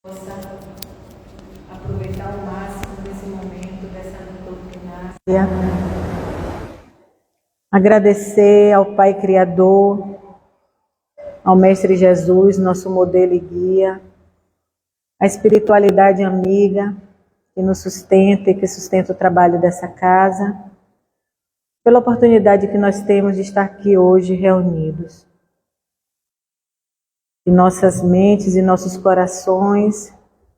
possa aproveitar ao máximo desse momento, dessa doutrinária. Agradecer ao Pai Criador, ao Mestre Jesus, nosso modelo e guia, a espiritualidade amiga que nos sustenta e que sustenta o trabalho dessa casa, pela oportunidade que nós temos de estar aqui hoje reunidos. Que nossas mentes e nossos corações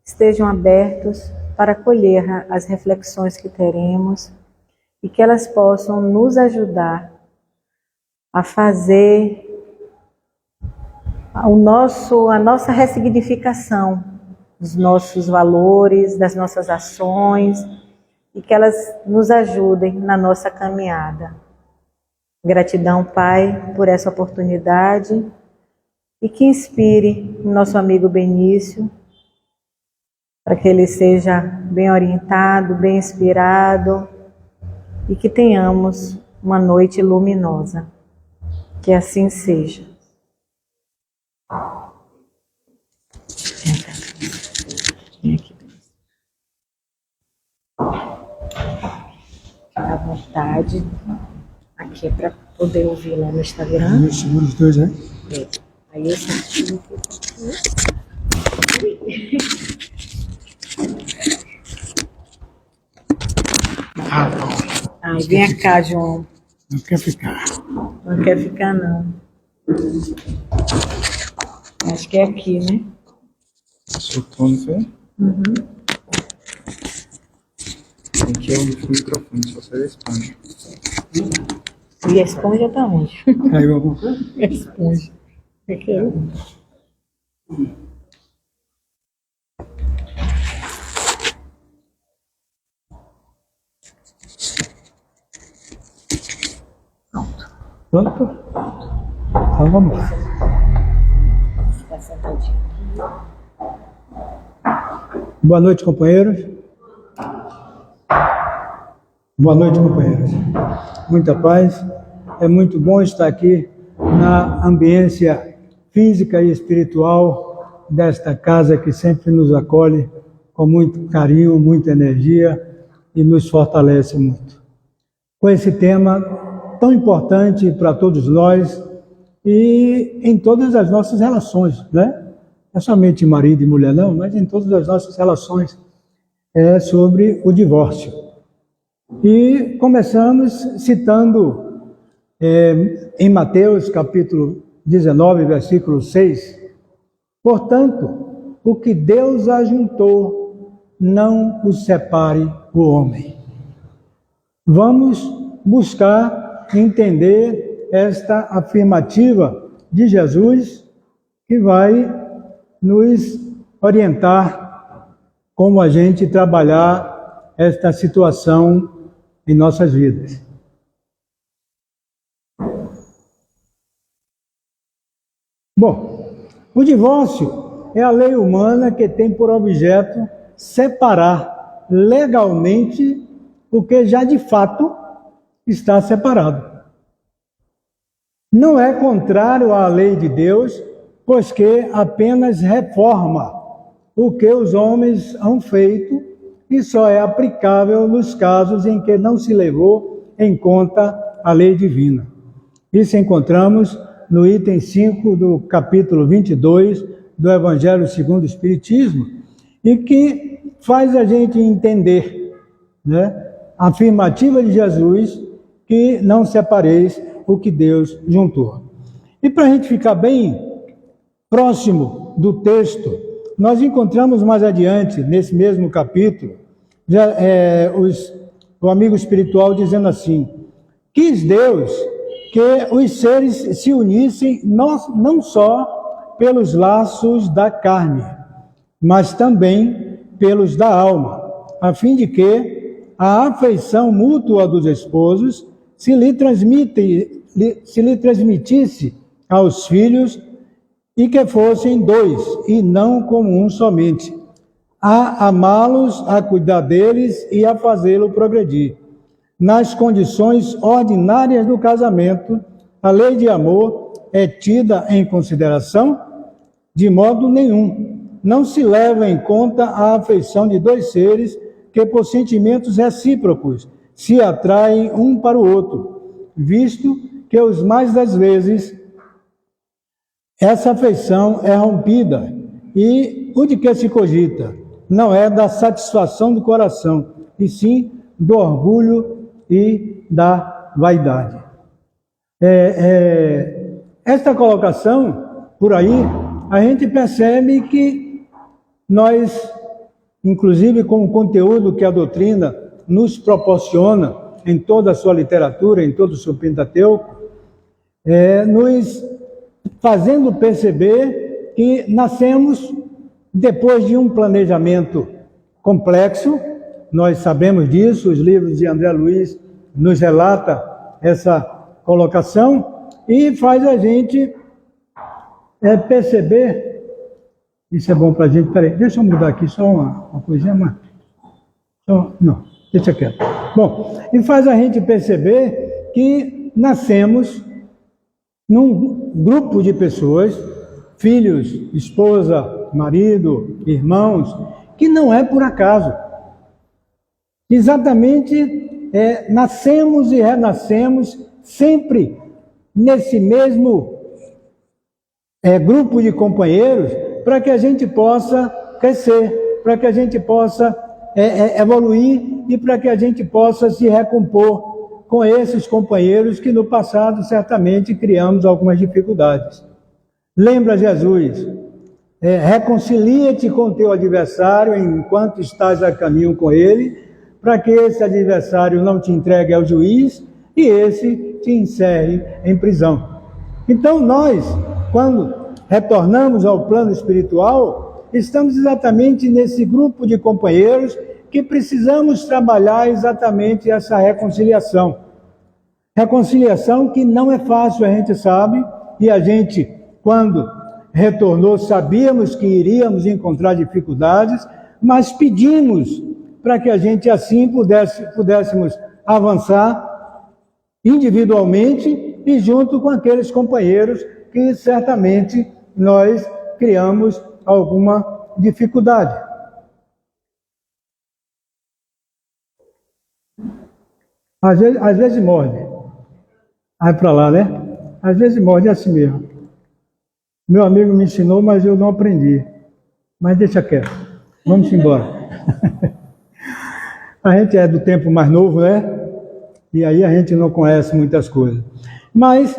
estejam abertos para acolher as reflexões que teremos e que elas possam nos ajudar a fazer a nossa ressignificação dos nossos valores, das nossas ações e que elas nos ajudem na nossa caminhada. Gratidão, Pai, por essa oportunidade e que inspire nosso amigo Benício para que ele seja bem orientado, bem inspirado e que tenhamos uma noite luminosa. Que assim seja. Fica à vontade. Aqui é para poder ouvir lá no Instagram. Segura os dois, né? É. Aí esse aqui. Bom. Ai, vem cá, João. Não quer ficar. Não quer ficar, não. Acho que é aqui, né? Soltou, não foi? Uhum. Aqui é o microfone, só sai a esponja. E a esponja tá onde? Caiu alguma coisa? A esponja. Aqui é. Pronto? Então vamos lá. Ficar sentadinho. Boa noite, companheiros. Boa noite, companheiros. Muita paz. É muito bom estar aqui na ambiência física e espiritual desta casa que sempre nos acolhe com muito carinho, muita energia e nos fortalece muito. Com esse tema tão importante para todos nós e em todas as nossas relações, né? Não é somente marido e mulher, não, mas em todas as nossas relações, é sobre o divórcio. E começamos citando em Mateus capítulo 19, versículo 6, portanto, o que Deus ajuntou, não o separe o homem. Vamos buscar entender esta afirmativa de Jesus que vai nos orientar como a gente trabalhar esta situação em nossas vidas. Bom, o divórcio é a lei humana que tem por objeto separar legalmente o que já de fato está separado. Não é contrário à lei de Deus, pois que apenas reforma o que os homens han feito e só é aplicável nos casos em que não se levou em conta a lei divina. Isso encontramos no item 5 do capítulo 22 do Evangelho segundo o Espiritismo, e que faz a gente entender, né, a afirmativa de Jesus que não separeis o que Deus juntou. E para a gente ficar bem próximo do texto, nós encontramos mais adiante, nesse mesmo capítulo, o amigo espiritual dizendo assim: quis Deus que os seres se unissem não só pelos laços da carne, mas também pelos da alma, a fim de que a afeição mútua dos esposos se lhe transmitisse aos filhos e que fossem dois e não como um somente, a amá-los, a cuidar deles e a fazê-lo progredir. Nas condições ordinárias do casamento, a lei de amor é tida em consideração de modo nenhum, não se leva em conta a afeição de dois seres que, por sentimentos recíprocos, se atraem um para o outro, visto que os mais das vezes essa afeição é rompida e o de que se cogita não é da satisfação do coração, e sim do orgulho e da vaidade. Esta colocação, por aí, a gente percebe que nós, inclusive com o conteúdo que a doutrina nos proporciona em toda a sua literatura, em todo o seu Pentateuco, nos fazendo perceber que nascemos depois de um planejamento complexo. Nós sabemos disso, os livros de André Luiz nos relata essa colocação e faz a gente perceber, isso é bom para a gente, peraí, deixa eu mudar aqui só uma coisinha, mas não, deixa quieto. Bom, e faz a gente perceber que nascemos num grupo de pessoas, filhos, esposa, marido, irmãos, que não é por acaso. Exatamente, nascemos e renascemos sempre nesse mesmo grupo de companheiros, para que a gente possa crescer, para que a gente possa evoluir e para que a gente possa se recompor com esses companheiros que no passado certamente criamos algumas dificuldades. Lembra Jesus, reconcilia-te com teu adversário enquanto estás a caminho com ele, para que esse adversário não te entregue ao juiz e esse te encerre em prisão. Então nós, quando retornamos ao plano espiritual, estamos exatamente nesse grupo de companheiros que precisamos trabalhar exatamente essa reconciliação. Reconciliação que não é fácil, a gente sabe, e a gente, quando retornou, sabíamos que iríamos encontrar dificuldades, mas pedimos para que a gente assim pudéssemos avançar individualmente e junto com aqueles companheiros que certamente nós criamos alguma dificuldade. Às vezes morde. Vai para lá, né? Às vezes morde, é assim mesmo. Meu amigo me ensinou, mas eu não aprendi. Mas deixa quieto. Vamos embora. A gente é do tempo mais novo, né? E aí a gente não conhece muitas coisas. Mas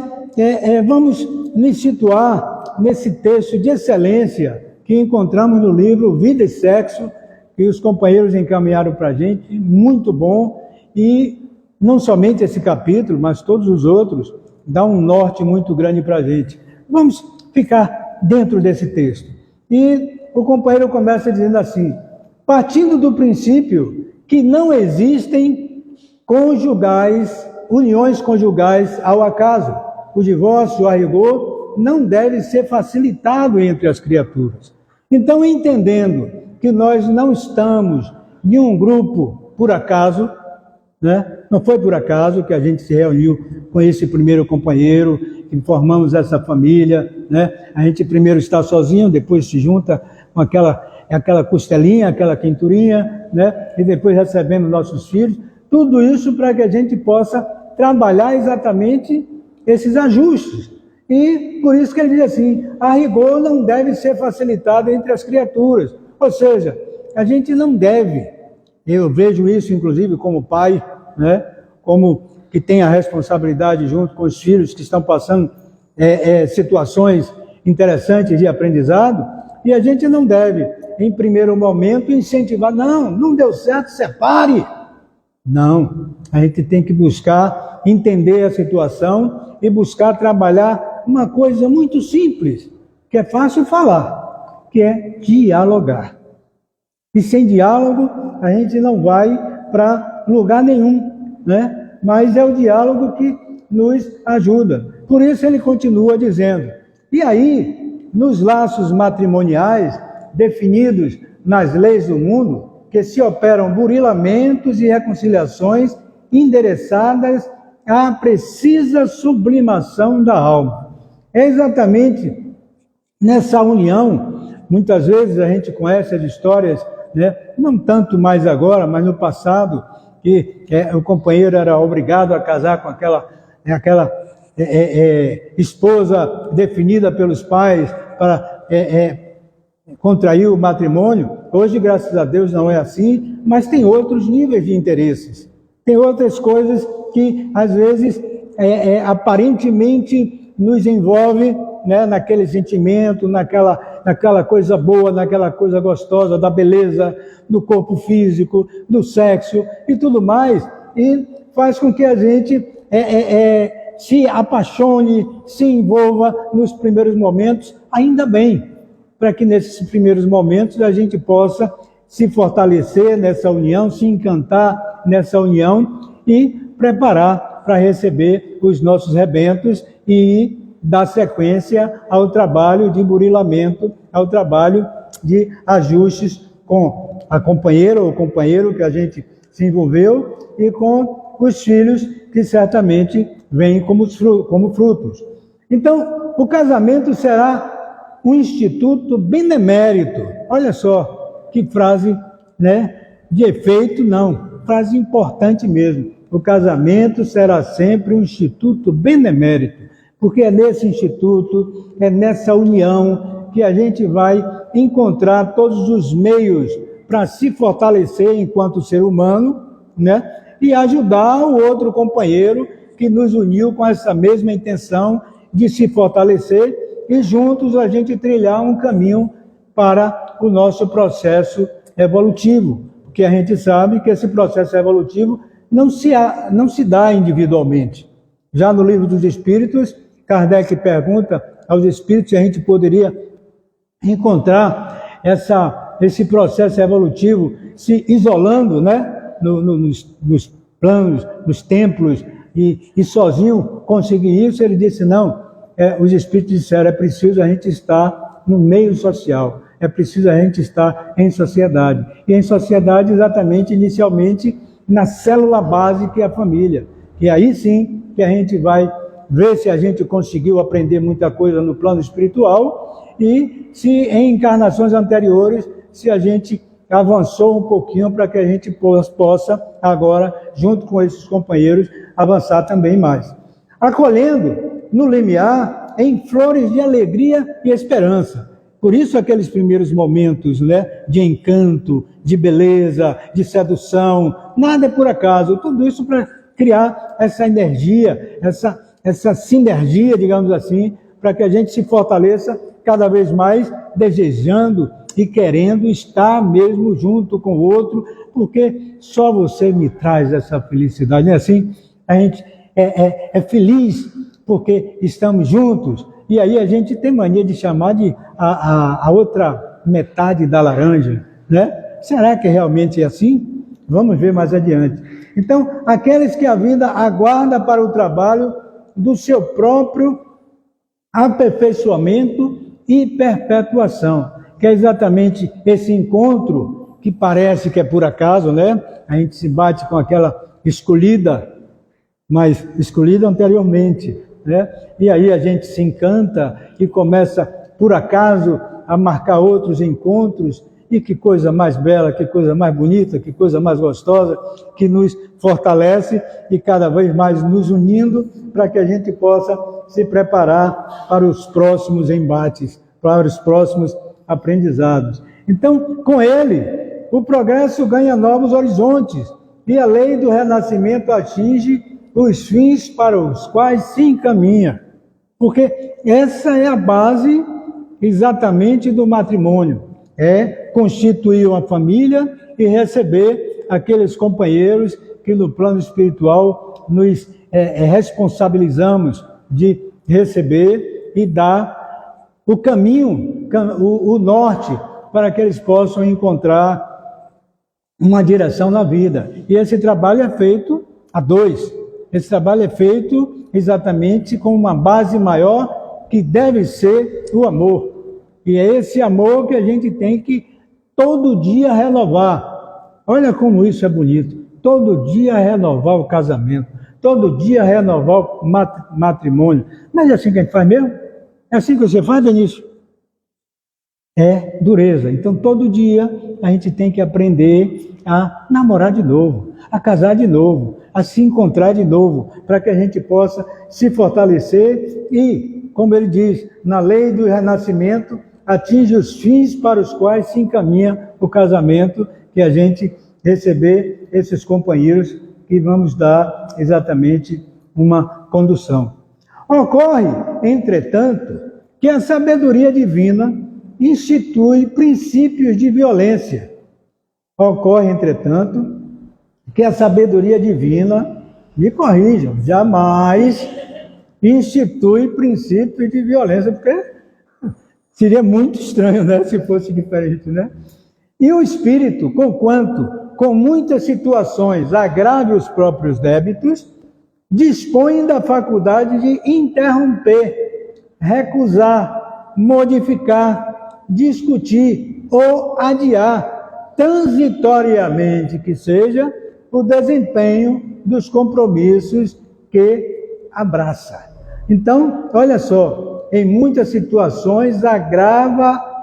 vamos nos situar nesse texto de excelência que encontramos no livro Vida e Sexo, que os companheiros encaminharam para a gente, muito bom, e não somente esse capítulo, mas todos os outros, dá um norte muito grande para a gente. Vamos ficar dentro desse texto. E o companheiro começa dizendo assim: partindo do princípio que não existem uniões conjugais ao acaso, o divórcio, a rigor, não deve ser facilitado entre as criaturas. Então, entendendo que nós não estamos em um grupo por acaso, né? Não foi por acaso que a gente se reuniu com esse primeiro companheiro, que formamos essa família, né? A gente primeiro está sozinho, depois se junta com aquela costelinha, aquela quenturinha, né? E depois recebendo nossos filhos. Tudo isso para que a gente possa trabalhar exatamente esses ajustes. E por isso que ele diz assim: a rigor não deve ser facilitado entre as criaturas. Ou seja, a gente não deve, eu vejo isso inclusive como pai, né? Como que tem a responsabilidade junto com os filhos que estão passando situações interessantes de aprendizado, e a gente não deve, em primeiro momento, incentivar, não deu certo, separe. Não, a gente tem que buscar entender a situação e buscar trabalhar uma coisa muito simples, que é fácil falar, que é dialogar. E sem diálogo, a gente não vai para lugar nenhum, né? Mas é o diálogo que nos ajuda. Por isso ele continua dizendo: e aí, nos laços matrimoniais definidos nas leis do mundo, que se operam burilamentos e reconciliações endereçadas à precisa sublimação da alma. É exatamente nessa união Muitas vezes a gente conhece as histórias, né? Não tanto mais agora, mas no passado, que o companheiro era obrigado a casar com aquela esposa definida pelos pais para contrair o matrimônio. Hoje, graças a Deus, não é assim, mas tem outros níveis de interesses. Tem outras coisas que, às vezes, aparentemente nos envolve, né, naquele sentimento, naquela coisa boa, naquela coisa gostosa, da beleza, do corpo físico, do sexo e tudo mais, e faz com que a gente se apaixone, se envolva nos primeiros momentos, ainda bem, para que nesses primeiros momentos a gente possa se fortalecer nessa união, se encantar nessa união e preparar para receber os nossos rebentos e dar sequência ao trabalho de burilamento, ao trabalho de ajustes com a companheira ou companheiro que a gente se envolveu e com os filhos que certamente vêm como frutos. Então, o casamento será um instituto benemérito. Olha só que frase, né, de efeito, não, frase importante mesmo. O casamento será sempre um instituto benemérito, porque é nesse instituto, é nessa união que a gente vai encontrar todos os meios para se fortalecer enquanto ser humano, né? E ajudar o outro companheiro que nos uniu com essa mesma intenção de se fortalecer e juntos a gente trilhar um caminho para o nosso processo evolutivo, porque a gente sabe que esse processo evolutivo não se dá individualmente. Já no Livro dos Espíritos, Kardec pergunta aos espíritos se a gente poderia encontrar esse processo evolutivo se isolando, né, nos planos, nos templos, e sozinho conseguir isso. Ele disse, não, os espíritos disseram, é preciso a gente estar no meio social, é preciso a gente estar em sociedade. E em sociedade, exatamente, inicialmente, na célula base que é a família. E aí sim que a gente vai ver se a gente conseguiu aprender muita coisa no plano espiritual e se em encarnações anteriores, se a gente avançou um pouquinho para que a gente possa agora, junto com esses companheiros, avançar também mais. Acolhendo no limiar em flores de alegria e esperança. Por isso aqueles primeiros momentos, né, de encanto, de beleza, de sedução, nada é por acaso, tudo isso para criar essa energia, essa sinergia, digamos assim, para que a gente se fortaleça cada vez mais, desejando e querendo estar mesmo junto com o outro, porque só você me traz essa felicidade. Não é assim? A gente é feliz porque estamos juntos, e aí a gente tem mania de chamar de a outra metade da laranja, né? Será que realmente é assim? Vamos ver mais adiante. Então, aqueles que a vida aguarda para o trabalho do seu próprio aperfeiçoamento e perpetuação, que é exatamente esse encontro que parece que é por acaso, né? A gente se bate com aquela escolhida, mas escolhida anteriormente, né? E aí a gente se encanta e começa, por acaso, a marcar outros encontros, e que coisa mais bela, que coisa mais bonita, que coisa mais gostosa, que nos fortalece e cada vez mais nos unindo para que a gente possa se preparar para os próximos embates, para os próximos aprendizados. Então, com ele, o progresso ganha novos horizontes e a lei do renascimento atinge os fins para os quais se encaminha. Porque essa é a base exatamente do matrimônio. É constituir uma família e receber aqueles companheiros que no plano espiritual nos responsabilizamos de receber e dar o caminho, o norte, para que eles possam encontrar uma direção na vida. E esse trabalho é feito a dois. Esse trabalho é feito exatamente com uma base maior, que deve ser o amor. E é esse amor que a gente tem que todo dia renovar. Olha como isso é bonito. Todo dia renovar o casamento. Todo dia renovar o matrimônio. Mas é assim que a gente faz mesmo? É assim que você faz, Benício? é dureza. Então, todo dia a gente tem que aprender a namorar de novo, a casar de novo, a se encontrar de novo, para que a gente possa se fortalecer e, como ele diz, na lei do renascimento, atinge os fins para os quais se encaminha o casamento, que a gente receber esses companheiros que vamos dar exatamente uma condução. Ocorre, entretanto, que a sabedoria divina institui princípios de violência. Ocorre, entretanto, que a sabedoria divina, me corrijam, jamais institui princípios de violência, porque seria muito estranho, né, se fosse diferente, né? E o Espírito, conquanto com muitas situações agrave os próprios débitos, dispõe da faculdade de interromper, recusar, modificar, discutir ou adiar, transitoriamente que seja, o desempenho dos compromissos que abraça. Então, olha só, em muitas situações agrava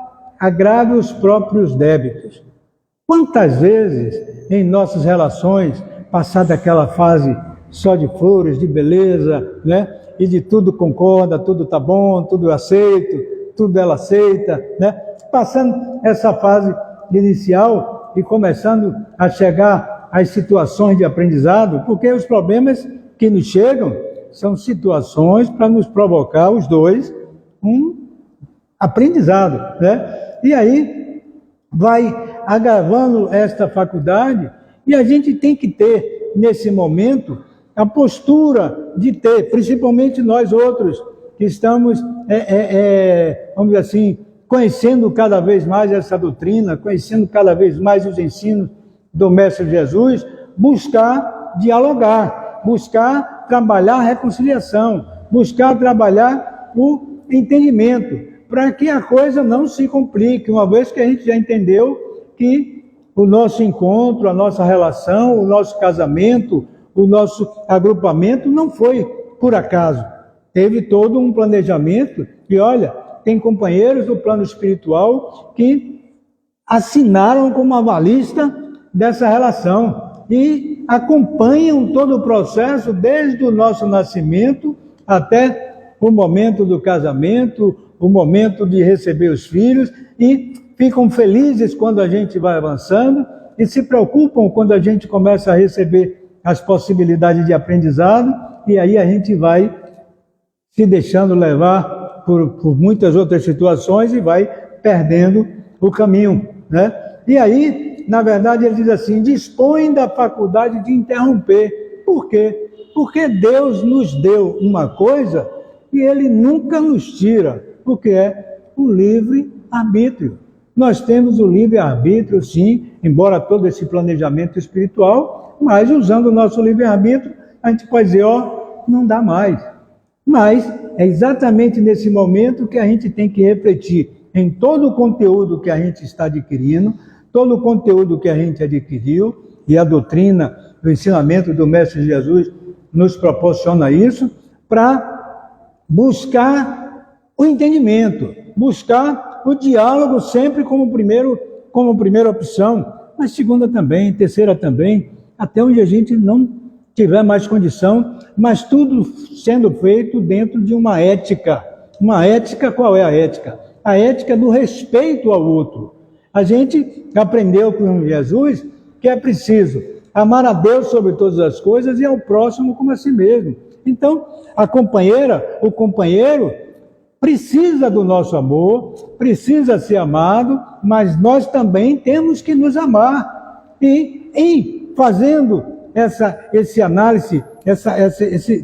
os próprios débitos. Quantas vezes em nossas relações, passada aquela fase só de flores, de beleza, né? E de tudo concorda, tudo tá bom, tudo eu aceito, tudo ela aceita, né? Passando essa fase inicial e começando a chegar às situações de aprendizado, porque os problemas que nos chegam são situações para nos provocar os dois um aprendizado, né? E aí vai agravando esta faculdade e a gente tem que ter, nesse momento, a postura de ter, principalmente nós outros, que estamos, vamos dizer assim, conhecendo cada vez mais essa doutrina, conhecendo cada vez mais os ensinos do Mestre Jesus, buscar dialogar, buscar trabalhar a reconciliação, buscar trabalhar o entendimento, para que a coisa não se complique, uma vez que a gente já entendeu que o nosso encontro, a nossa relação, o nosso casamento, o nosso agrupamento não foi por acaso. Teve todo um planejamento e, olha, tem companheiros do plano espiritual que assinaram como avalista dessa relação e acompanham todo o processo desde o nosso nascimento até o momento do casamento, o momento de receber os filhos e ficam felizes quando a gente vai avançando e se preocupam quando a gente começa a receber as possibilidades de aprendizado e aí a gente vai se deixando levar por muitas outras situações e vai perdendo o caminho, né? E aí, na verdade, ele diz assim, dispõe da faculdade de interromper. Por quê? Porque Deus nos deu uma coisa que Ele nunca nos tira, porque é o livre-arbítrio. Nós temos o livre-arbítrio, sim, embora todo esse planejamento espiritual, mas usando o nosso livre-arbítrio, a gente pode dizer, ó, não dá mais. Mas é exatamente nesse momento que a gente tem que refletir em todo o conteúdo que a gente está adquirindo, todo o conteúdo que a gente adquiriu, e a doutrina, o ensinamento do Mestre Jesus nos proporciona isso, para buscar o entendimento, buscar o diálogo sempre como primeira opção, mas segunda também, terceira também, até onde a gente não tiver mais condição, mas tudo sendo feito dentro de uma ética. Uma ética, qual é a ética? A ética do respeito ao outro. A gente aprendeu com Jesus que é preciso amar a Deus sobre todas as coisas e ao próximo como a si mesmo. Então, a companheira, o companheiro, precisa do nosso amor, precisa ser amado, mas nós também temos que nos amar. E em fazendo esse análise,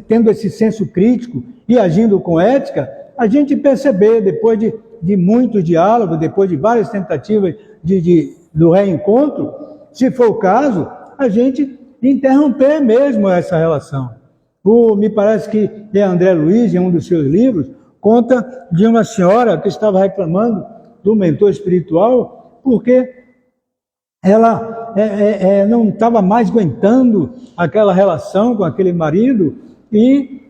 tendo esse senso crítico e agindo com ética, a gente perceber, depois de muito diálogo, depois de várias tentativas do reencontro, se for o caso, a gente interromper mesmo essa relação. Me parece que André Luiz, em um dos seus livros, conta de uma senhora que estava reclamando do mentor espiritual porque ela não estava mais aguentando aquela relação com aquele marido e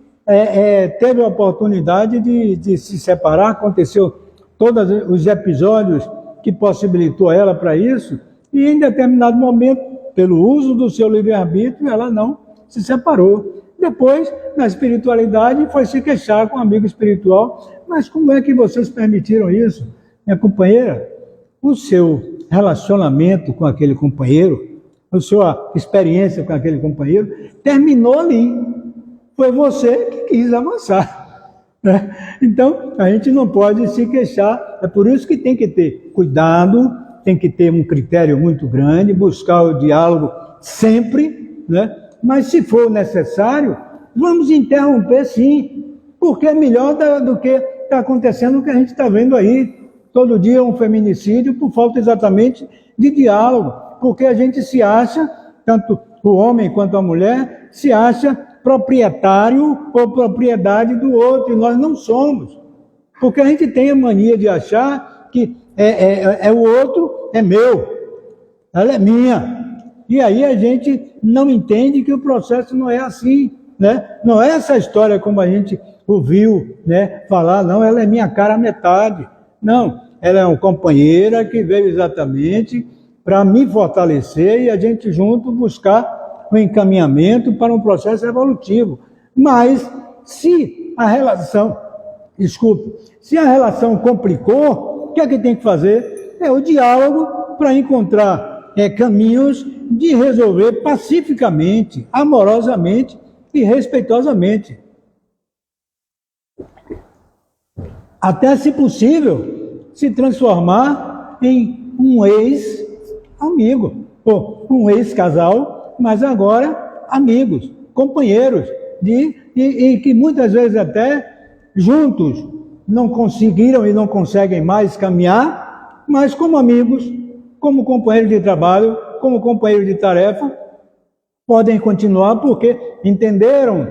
teve a oportunidade de se separar. Aconteceu todos os episódios que possibilitou ela para isso, e em determinado momento, pelo uso do seu livre-arbítrio, ela não se separou. Depois, na espiritualidade, foi se queixar com um amigo espiritual. Mas como é que vocês permitiram isso? Minha companheira, o seu relacionamento com aquele companheiro, a sua experiência com aquele companheiro, terminou ali. Foi você que quis avançar, né? Então, a gente não pode se queixar. É por isso que tem que ter cuidado, tem que ter um critério muito grande, buscar o diálogo sempre, né? Mas se for necessário, vamos interromper sim, porque é melhor do que está acontecendo o que a gente está vendo aí. Todo dia um feminicídio por falta exatamente de diálogo, porque a gente se acha, tanto o homem quanto a mulher, se acha proprietário ou propriedade do outro, e nós não somos. Porque a gente tem a mania de achar que o outro é meu, ela é minha. E aí a gente não entende que o processo não é assim, né? Não é essa história como a gente ouviu, né, falar, não, ela é minha cara à metade. Não, ela é uma companheira que veio exatamente para me fortalecer e a gente junto buscar um encaminhamento para um processo evolutivo. Mas se a relação complicou, o que é que tem que fazer? É o diálogo para encontrar caminhos de resolver pacificamente, amorosamente e respeitosamente. Até, se possível, se transformar em um ex-amigo, ou um ex-casal, mas agora amigos, companheiros, e que muitas vezes até juntos não conseguiram e não conseguem mais caminhar, mas como amigos, como companheiros de trabalho, como companheiros de tarefa, podem continuar porque entenderam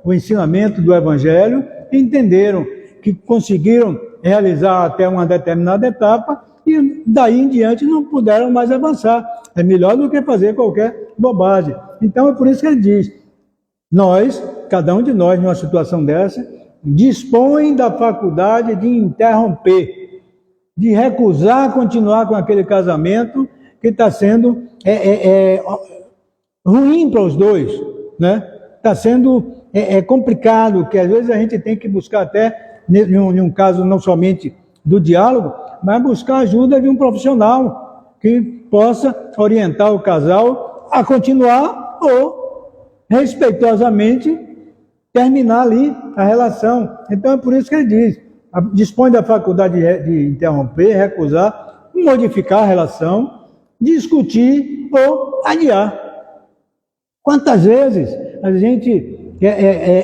o ensinamento do Evangelho, entenderam que conseguiram realizar até uma determinada etapa e daí em diante não puderam mais avançar. É melhor do que fazer qualquer bobagem. Então é por isso que ele diz, cada um de nós, numa situação dessa, dispõe da faculdade de interromper, de recusar continuar com aquele casamento que está sendo ruim para os dois, né? Está sendo complicado, que às vezes a gente tem que buscar até, em um caso não somente do diálogo, mas buscar a ajuda de um profissional que possa orientar o casal a continuar ou, respeitosamente, terminar ali a relação. Então é por isso que ele diz, dispõe da faculdade de interromper, recusar, modificar a relação, discutir ou adiar. Quantas vezes a gente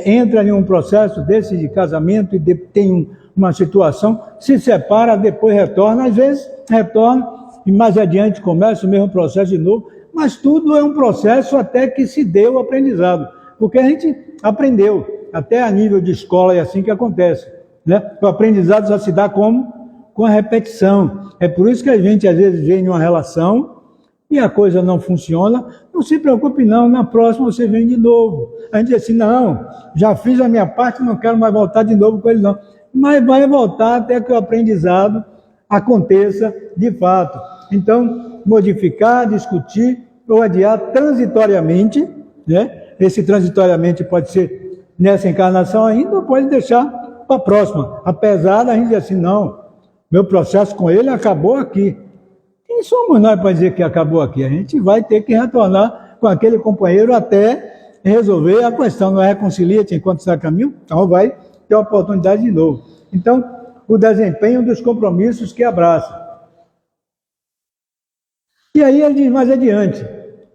entra em um processo desse de casamento e tem uma situação, se separa, depois retorna, às vezes retorna e mais adiante começa o mesmo processo de novo, mas tudo é um processo até que se dê o aprendizado, porque a gente aprendeu, até a nível de escola é assim que acontece, né? O aprendizado já se dá como? Com a repetição. É por isso que a gente às vezes vem em uma relação e a coisa não funciona, não se preocupe não, na próxima você vem de novo. A gente diz assim, não, já fiz a minha parte, não quero mais voltar de novo com ele não. Mas vai voltar até que o aprendizado aconteça de fato. Então, modificar, discutir ou adiar transitoriamente, né? Esse transitoriamente pode ser nessa encarnação ainda, ou pode deixar para a próxima. Apesar da gente dizer assim, não, meu processo com ele acabou aqui. Quem somos nós para dizer que acabou aqui? A gente vai ter que retornar com aquele companheiro até resolver a questão. Não é reconcilia-te enquanto está a caminho? Então vai ter a oportunidade de novo. Então, o desempenho dos compromissos que abraça. E aí ele diz mais adiante,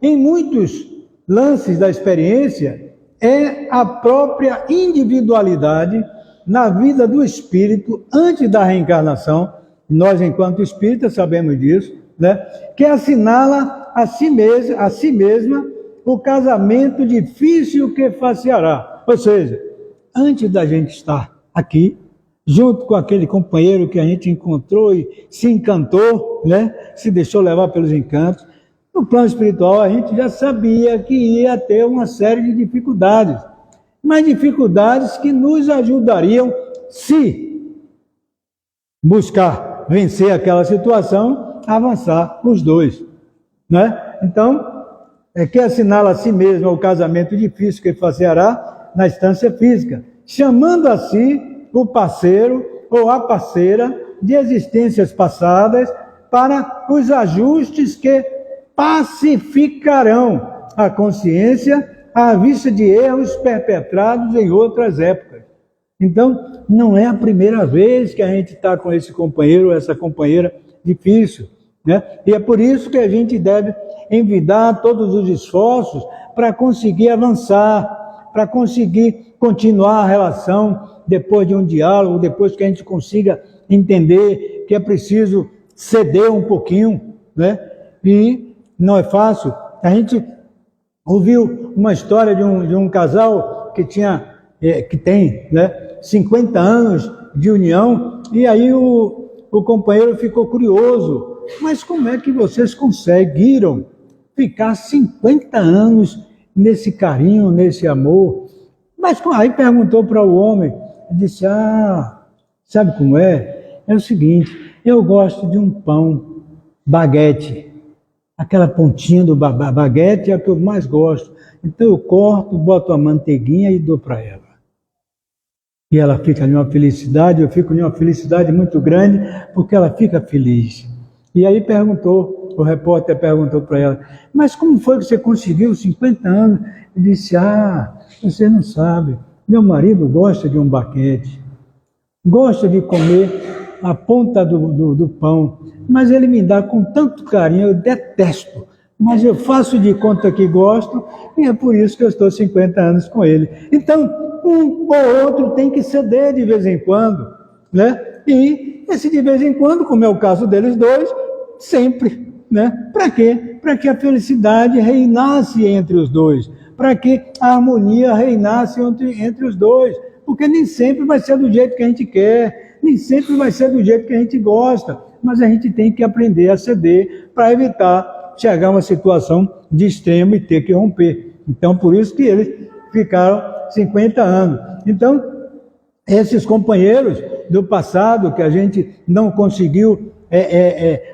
em muitos lances da experiência, é a própria individualidade na vida do espírito antes da reencarnação, nós enquanto espíritas sabemos disso, né? Que assinala a si mesma o casamento difícil que faceará. Ou seja, antes da gente estar aqui, junto com aquele companheiro que a gente encontrou e se encantou, né? Se deixou levar pelos encantos, no plano espiritual a gente já sabia que ia ter uma série de dificuldades, mas dificuldades que nos ajudariam se buscar vencer aquela situação, avançar os dois, né? Então, que assinala a si mesmo o casamento difícil que faceará na instância física, chamando a si o parceiro ou a parceira de existências passadas para os ajustes que pacificarão a consciência à vista de erros perpetrados em outras épocas. Então, não é a primeira vez que a gente está com esse companheiro ou essa companheira difícil, né? E é por isso que a gente deve envidar todos os esforços para conseguir avançar, para conseguir continuar a relação depois de um diálogo, depois que a gente consiga entender que é preciso ceder um pouquinho, né? E não é fácil. A gente ouviu uma história de um casal que tem, né, 50 anos de união, e aí o companheiro ficou curioso. Mas como é que vocês conseguiram ficar 50 anos nesse carinho, nesse amor? Mas aí perguntou para o homem, disse, sabe como é? É o seguinte, eu gosto de um pão, baguete. Aquela pontinha do baguete é a que eu mais gosto. Então eu corto, boto a manteiguinha e dou para ela. E ela fica numa felicidade, eu fico numa felicidade muito grande, porque ela fica feliz. E aí o repórter perguntou para ela, mas como foi que você conseguiu 50 anos? Ele disse, você não sabe, meu marido gosta de um baguete, gosta de comer a ponta do pão, mas ele me dá com tanto carinho, eu detesto, mas eu faço de conta que gosto, e é por isso que eu estou 50 anos com ele. Então, um ou outro tem que ceder de vez em quando, né? E esse de vez em quando, como é o caso deles dois, sempre, né? Para quê? Para que a felicidade reinasse entre os dois, para que a harmonia reinasse entre os dois, porque nem sempre vai ser do jeito que a gente quer, nem sempre vai ser do jeito que a gente gosta, mas a gente tem que aprender a ceder para evitar chegar a uma situação de extremo e ter que romper. Então, por isso que eles ficaram 50 anos. Então, esses companheiros do passado, que a gente não conseguiu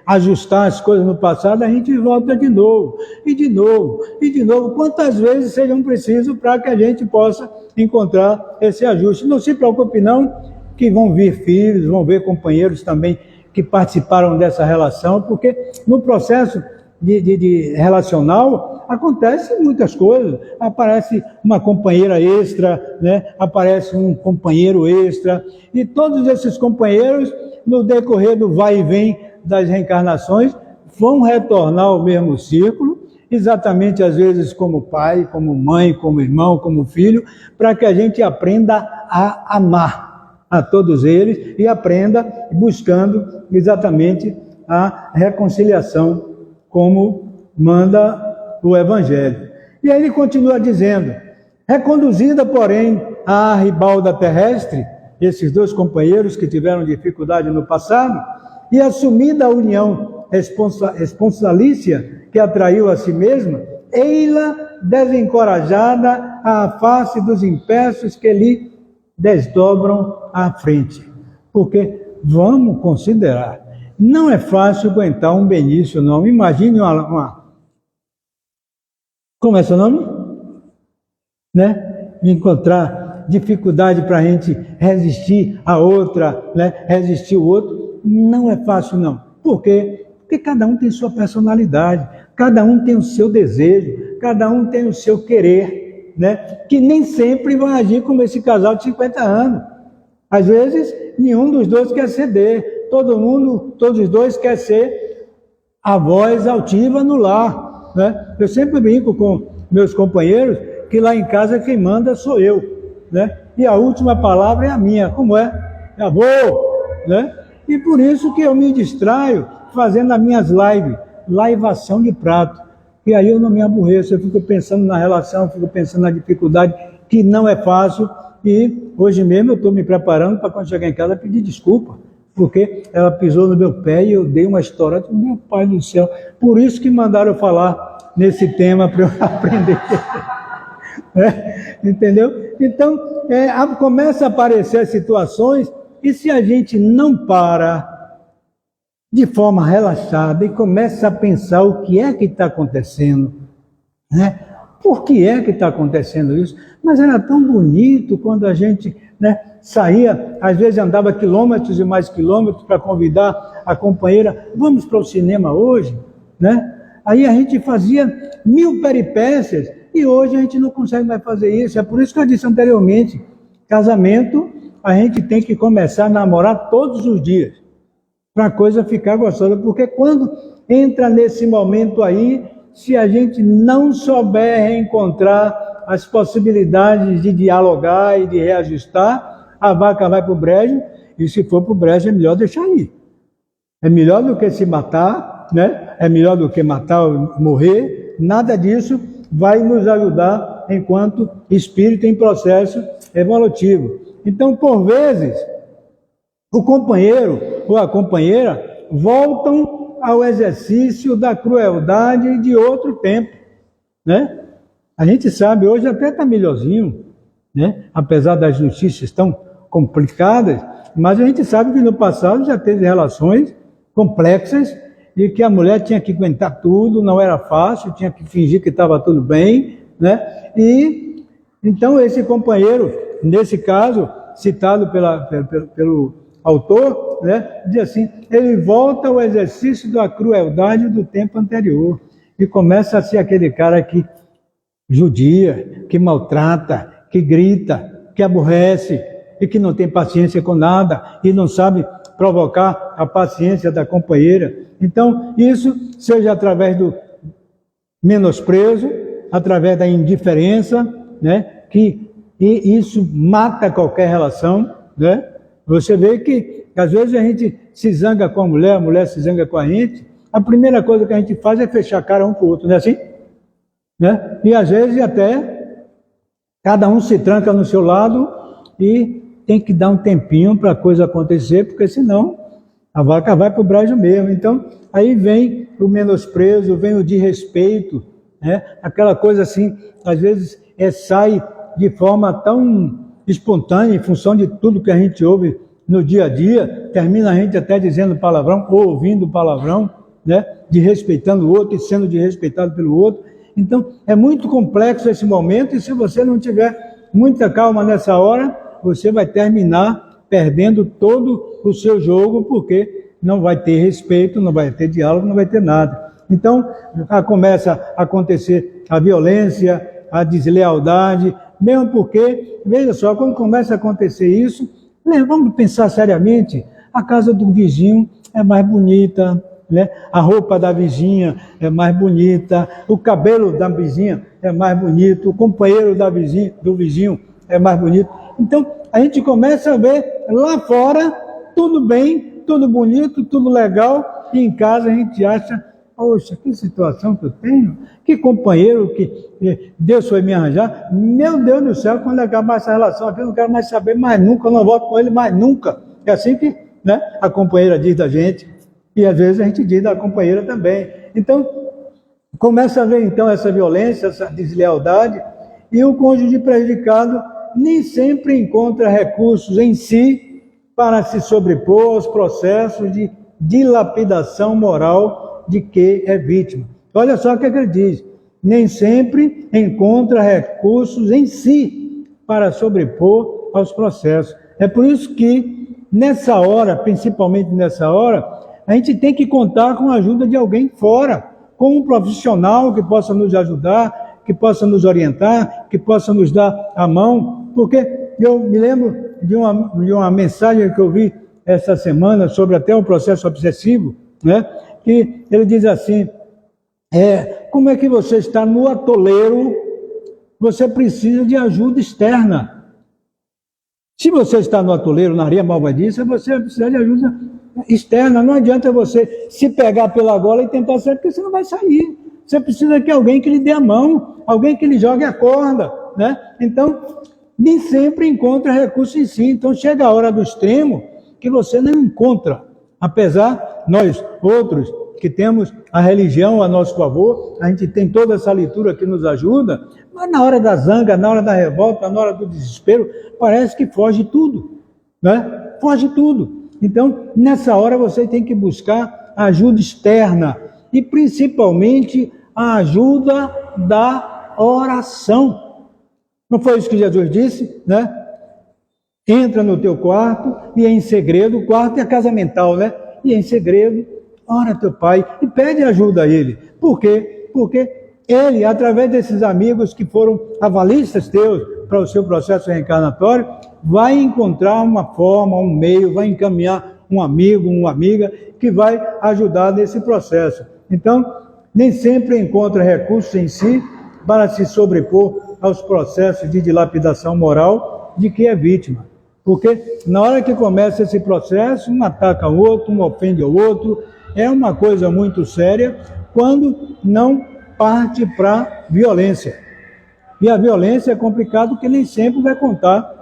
ajustar as coisas no passado, a gente volta de novo, e de novo, e de novo, quantas vezes sejam preciso para que a gente possa encontrar esse ajuste. Não se preocupe não, que vão vir filhos, vão ver companheiros também que participaram dessa relação, porque no processo de relacional acontecem muitas coisas, aparece uma companheira extra, né? Aparece um companheiro extra, e todos esses companheiros, no decorrer do vai e vem das reencarnações, vão retornar ao mesmo círculo, exatamente às vezes como pai, como mãe, como irmão, como filho, para que a gente aprenda a amar a todos eles e aprenda buscando exatamente a reconciliação, como manda o Evangelho. E aí ele continua dizendo, reconduzida, porém, à ribalda terrestre, esses dois companheiros que tiveram dificuldade no passado, e assumida a união responsalícia que atraiu a si mesma, ei-la desencorajada à face dos impeços que lhe desdobram à frente. Porque, vamos considerar, não é fácil aguentar um Benício, não. Imagine como é seu nome? Né? Encontrar dificuldade para a gente resistir a outra, né? Resistir o outro. Não é fácil, não. Por quê? Porque cada um tem sua personalidade, cada um tem o seu desejo, cada um tem o seu querer, né? Que nem sempre vai agir como esse casal de 50 anos. Às vezes, nenhum dos dois quer ceder. Todos os dois querem ser a voz altiva no lar, né? Eu sempre brinco com meus companheiros que lá em casa quem manda sou eu, né? E a última palavra é a minha, como é? É avô, né? E por isso que eu me distraio fazendo as minhas laivação de prato. E aí eu não me aborreço, eu fico pensando na relação, fico pensando na dificuldade, que não é fácil. E hoje mesmo eu estou me preparando para quando chegar em casa pedir desculpa, porque ela pisou no meu pé e eu dei uma história, meu pai do céu. Por isso que mandaram eu falar nesse tema para eu aprender. Entendeu? Então, começa a aparecer situações e se a gente não para de forma relaxada e começa a pensar o que é que está acontecendo, né? Por que é que está acontecendo isso? Mas era tão bonito quando a gente, né, saía, às vezes andava quilômetros e mais quilômetros para convidar a companheira, vamos para o cinema hoje, né? Aí a gente fazia 1000 peripécias e hoje a gente não consegue mais fazer isso. É por isso que eu disse anteriormente, casamento a gente tem que começar a namorar todos os dias, para a coisa ficar gostosa, porque quando entra nesse momento aí, se a gente não souber reencontrar as possibilidades de dialogar e de reajustar, a vaca vai para o brejo, e se for para o brejo é melhor deixar ir. É melhor do que se matar, né? É melhor do que matar ou morrer. Nada disso vai nos ajudar enquanto espírito em processo evolutivo. Então, por vezes, o companheiro ou a companheira voltam ao exercício da crueldade de outro tempo, né? A gente sabe, hoje até está melhorzinho, né? Apesar das notícias tão complicadas, mas a gente sabe que no passado já teve relações complexas e que a mulher tinha que aguentar tudo, não era fácil, tinha que fingir que estava tudo bem, né? E então esse companheiro, nesse caso, citado pelo autor, né, diz assim, ele volta ao exercício da crueldade do tempo anterior e começa a ser aquele cara que judia, que maltrata, que grita, que aborrece e que não tem paciência com nada e não sabe provocar a paciência da companheira. Então, isso seja através do menosprezo, através da indiferença, né, e isso mata qualquer relação, né? Você vê que, às vezes, a gente se zanga com a mulher se zanga com a gente, a primeira coisa que a gente faz é fechar a cara um para o outro, não é assim? Né? E, às vezes, até cada um se tranca no seu lado e tem que dar um tempinho para a coisa acontecer, porque senão a vaca vai para o brejo mesmo. Então, aí vem o menosprezo, vem o desrespeito, né? Aquela coisa assim, às vezes, sai de forma tão espontânea, em função de tudo que a gente ouve no dia a dia, termina a gente até dizendo palavrão, ou ouvindo palavrão, né? Desrespeitando o outro e sendo desrespeitado pelo outro. Então, é muito complexo esse momento, e se você não tiver muita calma nessa hora, você vai terminar perdendo todo o seu jogo, porque não vai ter respeito, não vai ter diálogo, não vai ter nada. Então, começa a acontecer a violência, a deslealdade, mesmo porque, veja só, quando começa a acontecer isso, vamos pensar seriamente, a casa do vizinho é mais bonita, né? A roupa da vizinha é mais bonita, o cabelo da vizinha é mais bonito, o companheiro do vizinho é mais bonito. Então, a gente começa a ver lá fora tudo bem, tudo bonito, tudo legal, e em casa a gente acha, poxa, que situação que eu tenho, que companheiro que Deus foi me arranjar. Meu Deus do céu, quando acabar essa relação aqui, eu não quero mais saber mais nunca, eu não volto com ele mais nunca. É assim que, né, a companheira diz da gente, e às vezes a gente diz da companheira também. Então, começa a ver então essa violência, essa deslealdade, e o cônjuge prejudicado nem sempre encontra recursos em si para se sobrepor aos processos de dilapidação moral de que é vítima. Olha só o que ele diz, nem sempre encontra recursos em si para sobrepor aos processos. É por isso que nessa hora, principalmente nessa hora, a gente tem que contar com a ajuda de alguém fora, com um profissional que possa nos ajudar, que possa nos orientar, que possa nos dar a mão, porque eu me lembro de uma mensagem que eu vi essa semana sobre até um processo obsessivo, né? Que ele diz assim, como é que você está no atoleiro, você precisa de ajuda externa. Se você está no atoleiro, na areia malvadiça, você precisa de ajuda externa. Não adianta você se pegar pela gola e tentar sair, porque você não vai sair. Você precisa de alguém que lhe dê a mão, alguém que lhe jogue a corda, né? Então, nem sempre encontra recurso em si. Então, chega a hora do extremo que você não encontra. Apesar, nós outros que temos a religião a nosso favor, a gente tem toda essa leitura que nos ajuda, mas na hora da zanga, na hora da revolta, na hora do desespero, parece que foge tudo, né? foge tudo. Então, nessa hora você tem que buscar ajuda externa e principalmente a ajuda da oração. Não foi isso que Jesus disse, né? Entra no teu quarto e em segredo, o quarto é a casa mental, né? E em segredo, ora teu pai e pede ajuda a ele. Por quê? Porque ele, através desses amigos que foram avalistas teus para o seu processo reencarnatório, vai encontrar uma forma, um meio, vai encaminhar um amigo, uma amiga que vai ajudar nesse processo. Então, nem sempre encontra recursos em si para se sobrepor aos processos de dilapidação moral de que é vítima. Porque na hora que começa esse processo, um ataca o outro, um ofende o outro, é uma coisa muito séria quando não parte para violência. E a violência é complicado porque nem sempre vai contar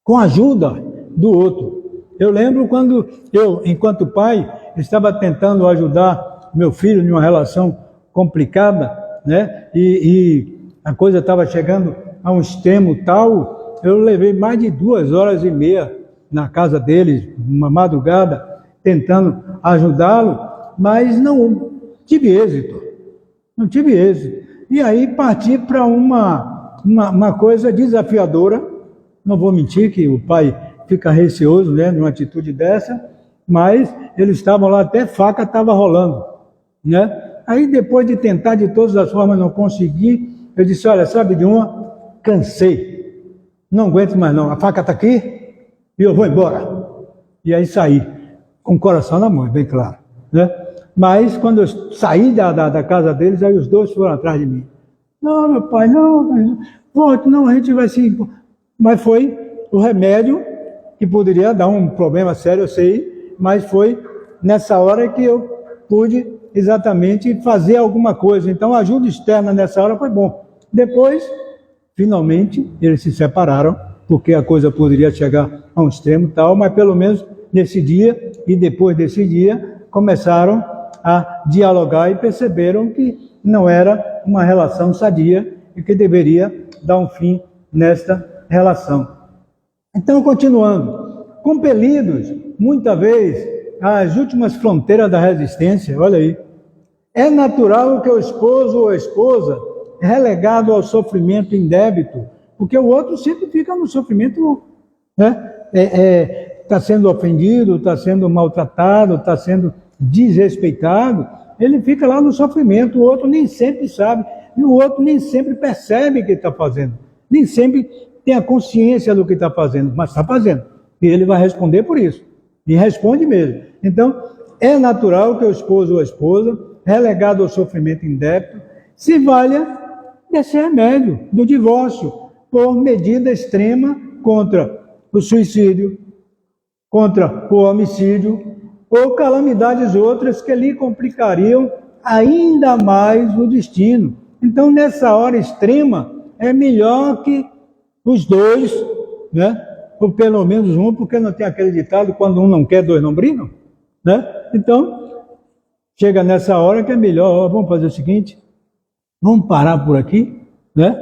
com a ajuda do outro. Eu lembro quando eu, enquanto pai, estava tentando ajudar meu filho em uma relação complicada, né? E a coisa estava chegando a um extremo tal, eu levei mais de 2h30 na casa dele, uma madrugada, tentando ajudá-lo, mas não tive êxito. Não tive êxito. E aí parti para uma coisa desafiadora. Não vou mentir que o pai fica receoso, né, numa atitude dessa, mas eles estavam lá, até faca estava rolando, né? Aí depois de tentar de todas as formas não consegui, eu disse, olha, sabe de uma? Cansei. Não aguento mais não. A faca está aqui e eu vou embora. E aí saí, com o coração na mão, bem claro, né? Mas quando eu saí da casa deles, aí os dois foram atrás de mim. Não, meu pai, não, volte, não, a gente vai se... Mas foi o remédio que poderia dar um problema sério, eu sei, mas foi nessa hora que eu pude exatamente fazer alguma coisa. Então a ajuda externa nessa hora foi bom. Depois, finalmente, eles se separaram, porque a coisa poderia chegar a um extremo tal, mas pelo menos nesse dia e depois desse dia começaram a dialogar e perceberam que não era uma relação sadia e que deveria dar um fim nesta relação. Então, continuando, compelidos, muitas vezes, às últimas fronteiras da resistência, olha aí, é natural que o esposo ou a esposa é relegado ao sofrimento indébito, porque o outro sempre fica no sofrimento, né? Está sendo ofendido, está sendo maltratado, está sendo desrespeitado, ele fica lá no sofrimento, o outro nem sempre sabe, e o outro nem sempre percebe o que está fazendo, nem sempre tem a consciência do que está fazendo, mas está fazendo, e ele vai responder por isso, e responde mesmo. Então, é natural que o esposo ou a esposa, relegado ao sofrimento indébito, se valha desse remédio, do divórcio, por medida extrema contra o suicídio, contra o homicídio, ou calamidades outras que lhe complicariam ainda mais o destino. Então, nessa hora extrema, é melhor que os dois, né? Ou pelo menos um, porque não tem aquele ditado, quando um não quer, dois não brigam, né? Então, chega nessa hora que é melhor, ó, vamos fazer o seguinte, vamos parar por aqui, né?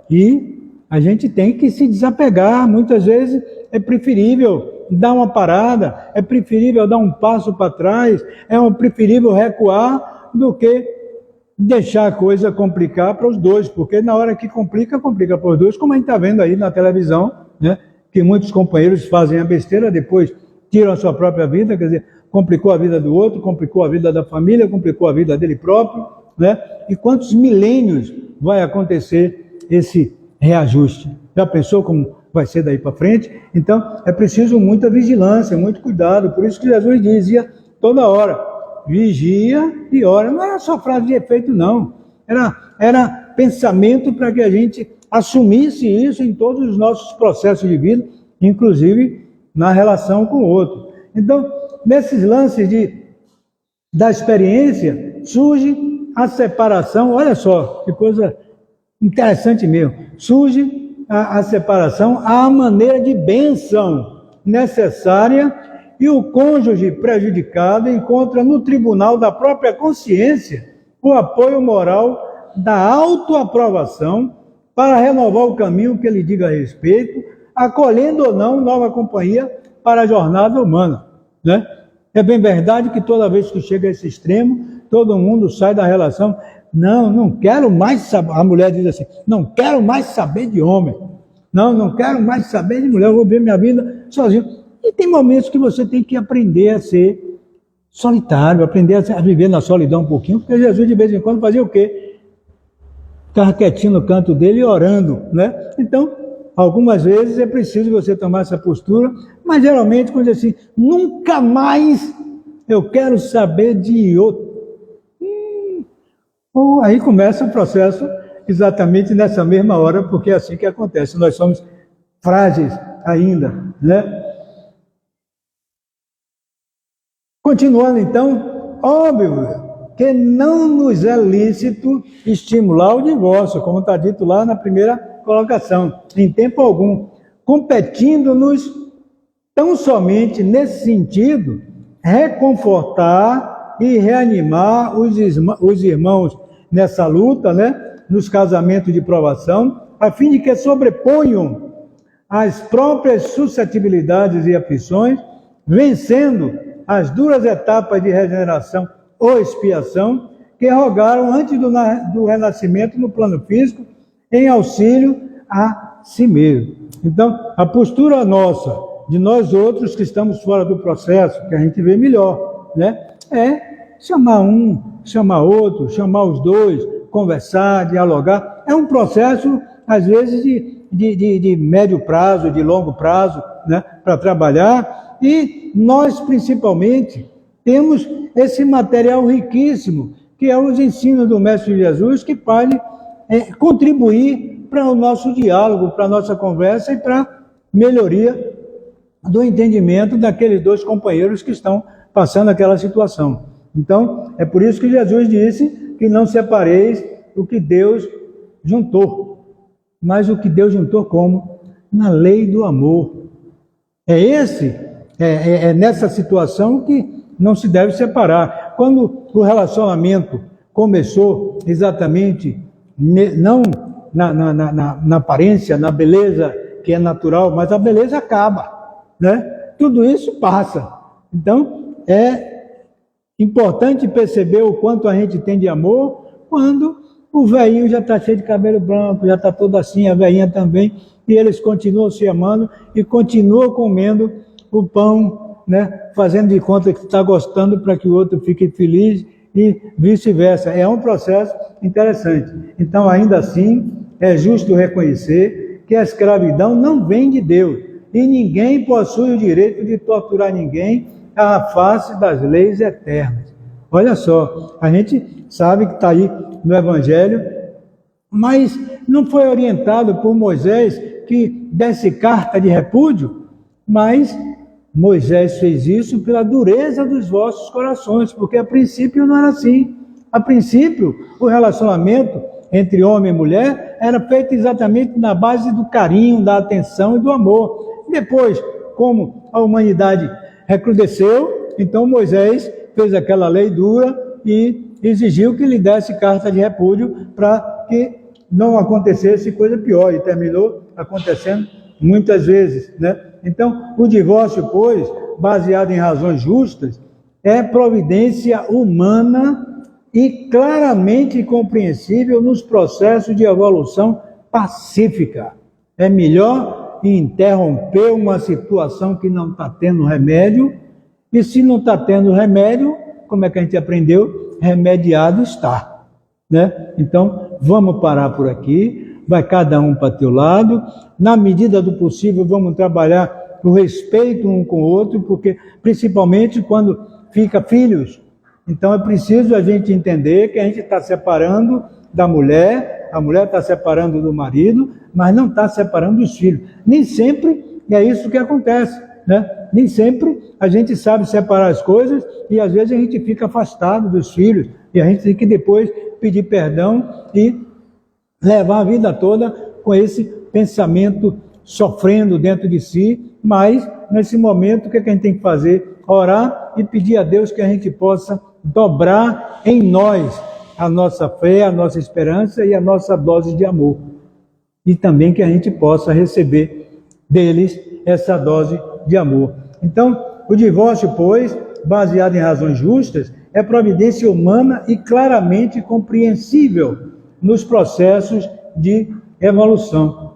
E a gente tem que se desapegar. Muitas vezes é preferível dar uma parada, é preferível dar um passo para trás, preferível recuar do que deixar a coisa complicar para os dois, porque na hora que complica para os dois, como a gente está vendo aí na televisão, né? Que muitos companheiros fazem a besteira, depois tiram a sua própria vida, quer dizer, complicou a vida do outro, complicou a vida da família, complicou a vida dele próprio, né? E quantos milênios vai acontecer esse reajuste? Já pensou como vai ser daí para frente? Então, é preciso muita vigilância, muito cuidado. Por isso que Jesus dizia toda hora, vigia e ora. Não era só frase de efeito, não. Era pensamento para que a gente assumisse isso em todos os nossos processos de vida, inclusive na relação com o outro. Então, nesses lances da experiência, surge a separação. Olha só, que coisa interessante mesmo. Surge a separação à maneira de bênção necessária e o cônjuge prejudicado encontra no tribunal da própria consciência o apoio moral da autoaprovação para renovar o caminho que lhe diga respeito, acolhendo ou não nova companhia para a jornada humana, né? É bem verdade que toda vez que chega a esse extremo, todo mundo sai da relação. Não quero mais saber. A mulher diz assim: não quero mais saber de homem. Não quero mais saber de mulher. Eu vou ver minha vida sozinho. E tem momentos que você tem que aprender a ser solitário, aprender a viver na solidão um pouquinho, porque Jesus de vez em quando fazia o quê? Ficava quietinho no canto dele e orando, né? Então, algumas vezes é preciso você tomar essa postura, mas geralmente quando diz assim: nunca mais eu quero saber de outro. Aí começa o processo exatamente nessa mesma hora, porque é assim que acontece. Nós somos frágeis ainda, né? Continuando então, óbvio que não nos é lícito estimular o divórcio, como está dito lá na primeira colocação, em tempo algum, competindo-nos tão somente nesse sentido, reconfortar e reanimar os irmãos nessa luta, né, nos casamentos de provação, a fim de que sobreponham as próprias suscetibilidades e aflições, vencendo as duras etapas de regeneração ou expiação que rogaram antes do renascimento no plano físico, em auxílio a si mesmo. Então, a postura nossa, de nós outros que estamos fora do processo, que a gente vê melhor, né, é chamar um, chamar outro, chamar os dois, conversar, dialogar. É um processo, às vezes, de médio prazo, de longo prazo, né, para trabalhar. E nós, principalmente, temos esse material riquíssimo, que é os ensinos do Mestre Jesus, que pode contribuir para o nosso diálogo, para a nossa conversa e para a melhoria do entendimento daqueles dois companheiros que estão passando aquela situação. Então, é por isso que Jesus disse que não separeis o que Deus juntou. Mas o que Deus juntou como? Na lei do amor. É nessa situação que não se deve separar. Quando o relacionamento começou exatamente, não na aparência, na beleza que é natural, mas a beleza acaba, né? Tudo isso passa. Então, é importante perceber o quanto a gente tem de amor quando o velhinho já está cheio de cabelo branco, já está todo assim, a velhinha também, e eles continuam se amando e continuam comendo o pão, né, fazendo de conta que está gostando para que o outro fique feliz e vice-versa. É um processo interessante. Então, ainda assim, é justo reconhecer que a escravidão não vem de Deus e ninguém possui o direito de torturar ninguém à face das leis eternas. Olha só, a gente sabe que está aí no Evangelho, mas não foi orientado por Moisés que desse carta de repúdio, mas Moisés fez isso pela dureza dos vossos corações, porque a princípio não era assim. A princípio, o relacionamento entre homem e mulher era feito exatamente na base do carinho, da atenção e do amor. Depois, como a humanidade recrudesceu, então Moisés fez aquela lei dura e exigiu que lhe desse carta de repúdio para que não acontecesse coisa pior, e terminou acontecendo muitas vezes, né? Então, o divórcio, pois, baseado em razões justas, é providência humana e claramente compreensível nos processos de evolução pacífica. É melhor interromper uma situação que não está tendo remédio, e se não está tendo remédio, como é que a gente aprendeu? Remediado está, né? Então, vamos parar por aqui, vai cada um para teu lado, na medida do possível vamos trabalhar o respeito um com o outro, porque principalmente quando fica filhos, então é preciso a gente entender que a gente está separando da mulher, a mulher está separando do marido, mas não está separando dos filhos. Nem sempre é isso que acontece, né? Nem sempre a gente sabe separar as coisas e às vezes a gente fica afastado dos filhos e a gente tem que depois pedir perdão e levar a vida toda com esse pensamento sofrendo dentro de si, mas nesse momento o que a gente tem que fazer? Orar e pedir a Deus que a gente possa dobrar em nós a nossa fé, a nossa esperança e a nossa dose de amor. E também que a gente possa receber deles essa dose de amor. Então, o divórcio, pois, baseado em razões justas, é providência humana e claramente compreensível nos processos de evolução.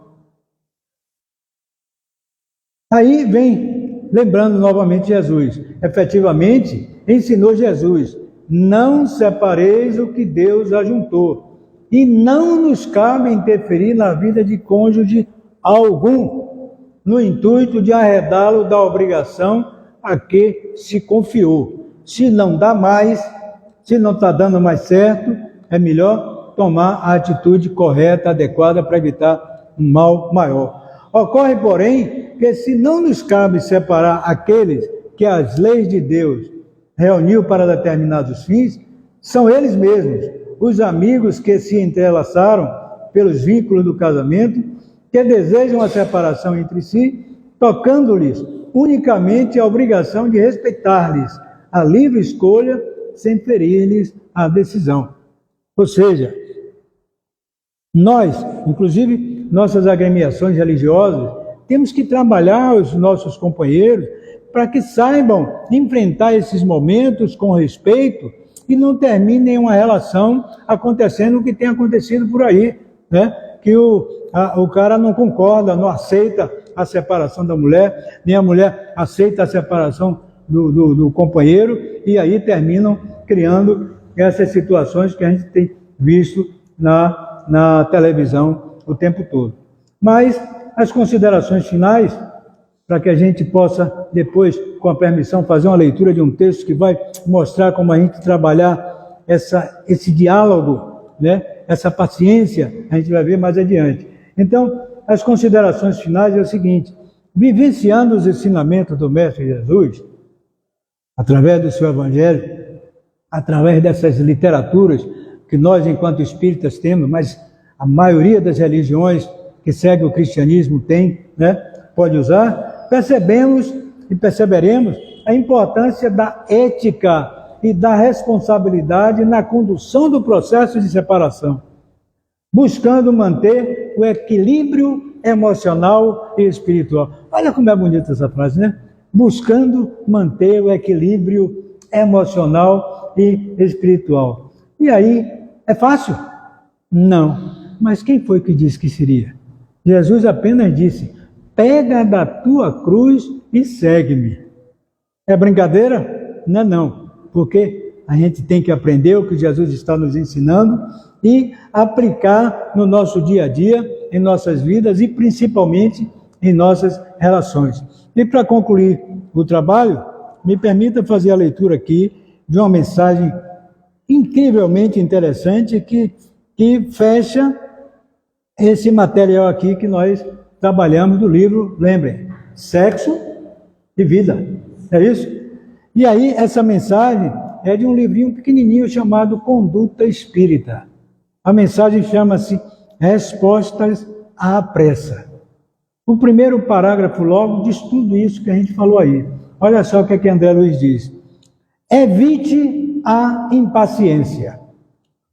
Aí vem, lembrando novamente Jesus, efetivamente ensinou Jesus: não separeis o que Deus ajuntou, e não nos cabe interferir na vida de cônjuge algum, no intuito de arredá-lo da obrigação a que se confiou. Se não dá mais, se não está dando mais certo, é melhor tomar a atitude correta, adequada, para evitar um mal maior. Ocorre, porém, que se não nos cabe separar aqueles que as leis de Deus reuniu para determinados fins, são eles mesmos, os amigos que se entrelaçaram pelos vínculos do casamento, que desejam a separação entre si, tocando-lhes unicamente a obrigação de respeitar-lhes a livre escolha, sem ferir-lhes a decisão. Ou seja, nós, inclusive nossas agremiações religiosas, temos que trabalhar os nossos companheiros para que saibam enfrentar esses momentos com respeito e não terminem uma relação acontecendo o que tem acontecido por aí, né? Que o cara não concorda, não aceita a separação da mulher, nem a mulher aceita a separação do companheiro, e aí terminam criando essas situações que a gente tem visto na televisão o tempo todo. Mas as considerações finais, para que a gente possa depois, com a permissão, fazer uma leitura de um texto que vai mostrar como a gente trabalhar esse diálogo, né? Essa paciência, a gente vai ver mais adiante. Então, as considerações finais é o seguinte: vivenciando os ensinamentos do Mestre Jesus, através do seu Evangelho, através dessas literaturas que nós, enquanto espíritas, temos, mas a maioria das religiões que seguem o cristianismo tem, né, pode usar, percebemos e perceberemos a importância da ética e da responsabilidade na condução do processo de separação, buscando manter o equilíbrio emocional e espiritual. Olha como é bonita essa frase, né? Buscando manter o equilíbrio emocional e espiritual. E aí, é fácil? Não. Mas quem foi que disse que seria? Jesus apenas disse: pega da tua cruz e segue-me. É brincadeira? Não é não. Porque a gente tem que aprender o que Jesus está nos ensinando e aplicar no nosso dia a dia, em nossas vidas e principalmente em nossas relações. E para concluir o trabalho, me permita fazer a leitura aqui de uma mensagem incrivelmente interessante que fecha esse material aqui que nós trabalhamos do livro, lembrem, Sexo e Vida. É isso? E aí, essa mensagem é de um livrinho pequenininho chamado Conduta Espírita. A mensagem chama-se Respostas à Pressa. O primeiro parágrafo logo diz tudo isso que a gente falou aí. Olha só o que André Luiz diz. Evite a impaciência.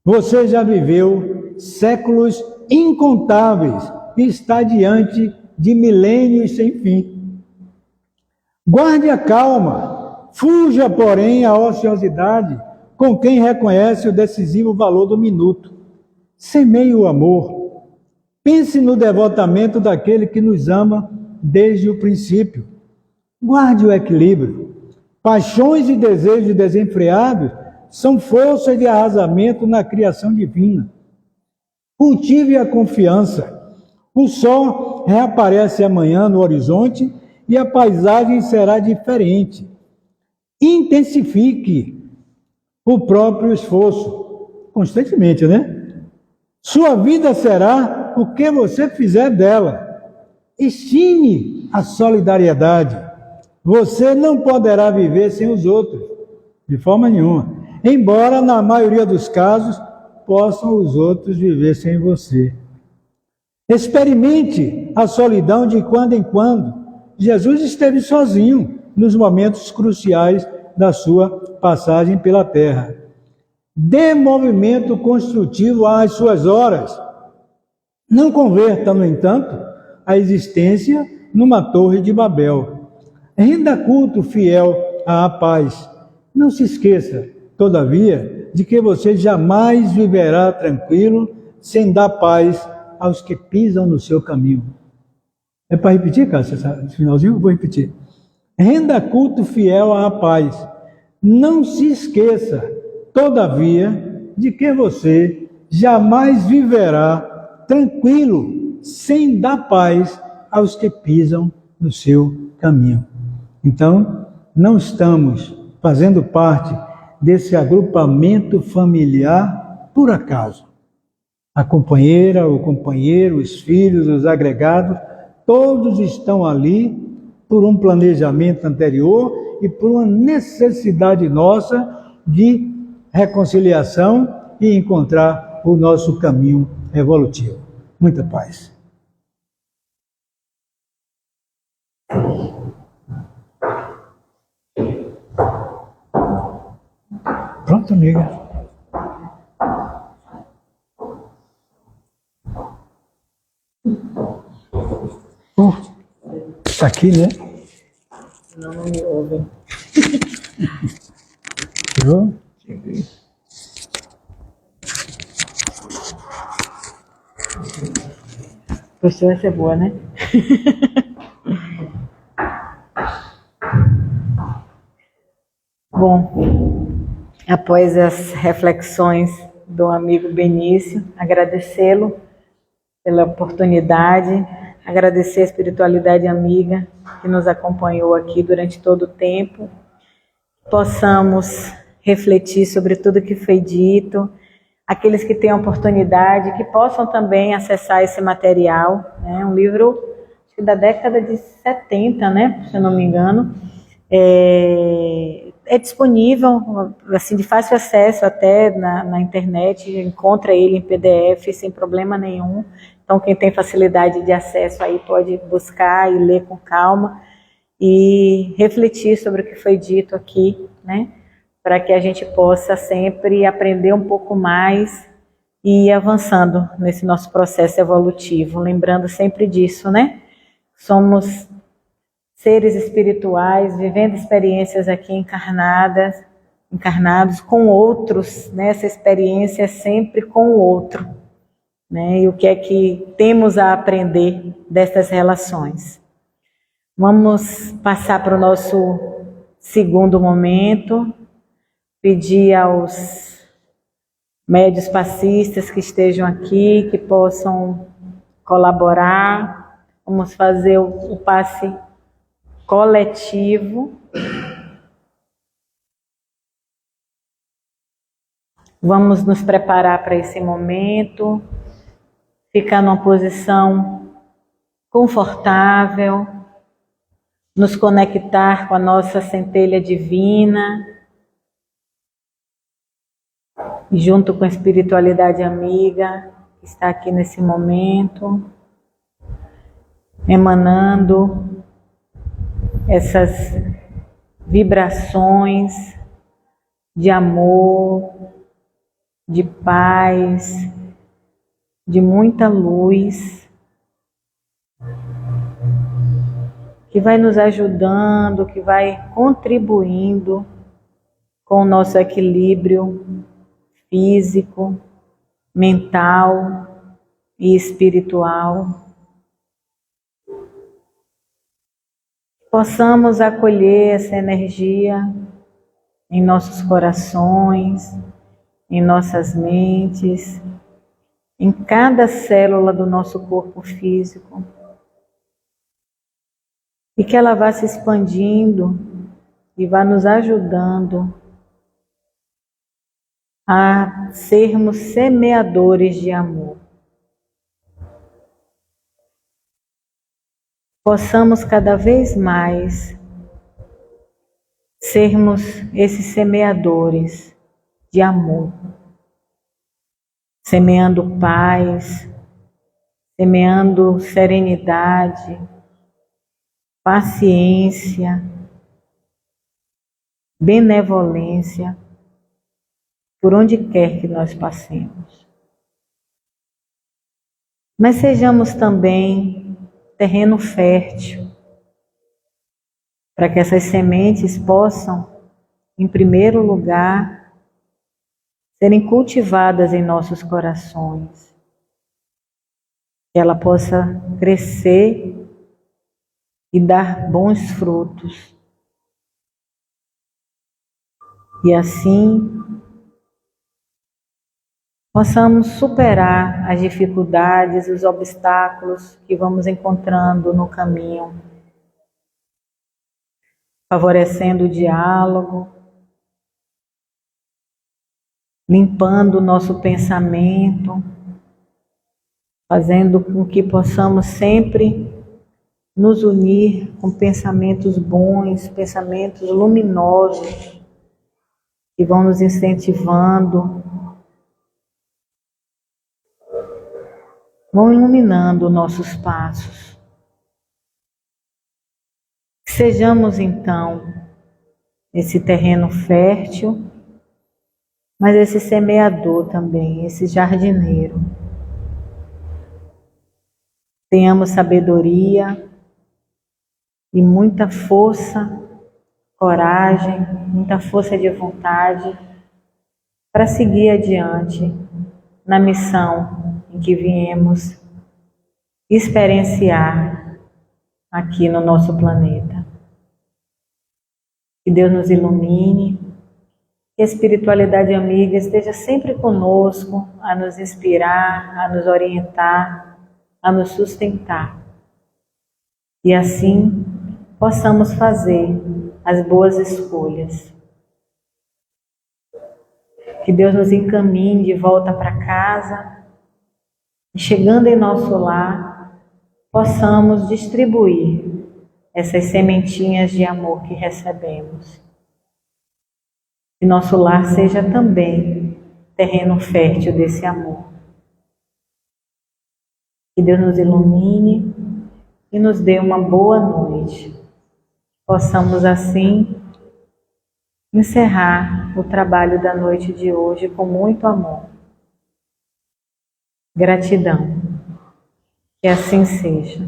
Você já viveu séculos incontáveis e está diante de milênios sem fim. Guarde a calma. Fuja, porém, a ociosidade com quem reconhece o decisivo valor do minuto. Semeie o amor. Pense no devotamento daquele que nos ama desde o princípio. Guarde o equilíbrio. Paixões e desejos desenfreados são forças de arrasamento na criação divina. Cultive a confiança. O sol reaparece amanhã no horizonte e a paisagem será diferente. Intensifique o próprio esforço, constantemente, né? Sua vida será o que você fizer dela. Estime a solidariedade. Você não poderá viver sem os outros, de forma nenhuma. Embora, na maioria dos casos, possam os outros viver sem você. Experimente a solidão de quando em quando. Jesus esteve sozinho nos momentos cruciais da sua passagem pela terra. Dê movimento construtivo às suas horas. Não converta, no entanto, a existência numa torre de Babel. Renda culto fiel à paz. Não se esqueça, todavia, de que você jamais viverá tranquilo sem dar paz aos que pisam no seu caminho. É para repetir, Cássio, esse finalzinho? Eu vou repetir. Renda culto fiel à paz. Não se esqueça, todavia, de que você jamais viverá tranquilo sem dar paz aos que pisam no seu caminho. Então, não estamos fazendo parte desse agrupamento familiar por acaso. A companheira, o companheiro, os filhos, os agregados, todos estão ali por um planejamento anterior e por uma necessidade nossa de reconciliação e encontrar o nosso caminho evolutivo. Muita paz. Pronto, amiga. Está aqui, né? Não me ouvem. Chegou? Cheguei. Você vai ser boa, né? Bom, após as reflexões do amigo Benício, agradecê-lo pela oportunidade, agradecer a espiritualidade amiga que nos acompanhou aqui durante todo o tempo, possamos refletir sobre tudo que foi dito, aqueles que têm a oportunidade, que possam também acessar esse material, né? Um livro acho que da década de 70, né? Se eu não me engano, é disponível, assim, de fácil acesso até na internet, encontra ele em PDF sem problema nenhum. Então, quem tem facilidade de acesso aí pode buscar e ler com calma e refletir sobre o que foi dito aqui, né? Para que a gente possa sempre aprender um pouco mais e ir avançando nesse nosso processo evolutivo. Lembrando sempre disso, né? Somos seres espirituais, vivendo experiências aqui encarnados com outros, né? Essa experiência é sempre com o outro, né? E o que é que temos a aprender dessas relações. Vamos passar para o nosso segundo momento, pedir aos médios passistas que estejam aqui, que possam colaborar. Vamos fazer o passe coletivo. Vamos nos preparar para esse momento, ficar numa posição confortável, nos conectar com a nossa centelha divina, junto com a espiritualidade amiga que está aqui nesse momento, emanando essas vibrações de amor, de paz, de muita luz, que vai nos ajudando, que vai contribuindo com o nosso equilíbrio físico, mental e espiritual. Possamos acolher essa energia em nossos corações, em nossas mentes, em cada célula do nosso corpo físico. E que ela vá se expandindo e vá nos ajudando a sermos semeadores de amor. Possamos cada vez mais sermos esses semeadores de amor, semeando paz, semeando serenidade, paciência, benevolência, por onde quer que nós passemos. Mas sejamos também terreno fértil, para que essas sementes possam, em primeiro lugar, serem cultivadas em nossos corações, que ela possa crescer e dar bons frutos. E assim possamos superar as dificuldades, os obstáculos que vamos encontrando no caminho, favorecendo o diálogo, limpando o nosso pensamento, fazendo com que possamos sempre nos unir com pensamentos bons, pensamentos luminosos, que vão nos incentivando, vão iluminando nossos passos. Sejamos então esse terreno fértil, mas esse semeador também, esse jardineiro. Tenhamos sabedoria e muita força, coragem, muita força de vontade para seguir adiante na missão em que viemos experienciar aqui no nosso planeta. Que Deus nos ilumine, que a espiritualidade amiga esteja sempre conosco, a nos inspirar, a nos orientar, a nos sustentar. E assim possamos fazer as boas escolhas. Que Deus nos encaminhe de volta para casa e, chegando em nosso lar, possamos distribuir essas sementinhas de amor que recebemos. Que nosso lar seja também terreno fértil desse amor. Que Deus nos ilumine e nos dê uma boa noite. Possamos assim encerrar o trabalho da noite de hoje com muito amor. Gratidão. Que assim seja.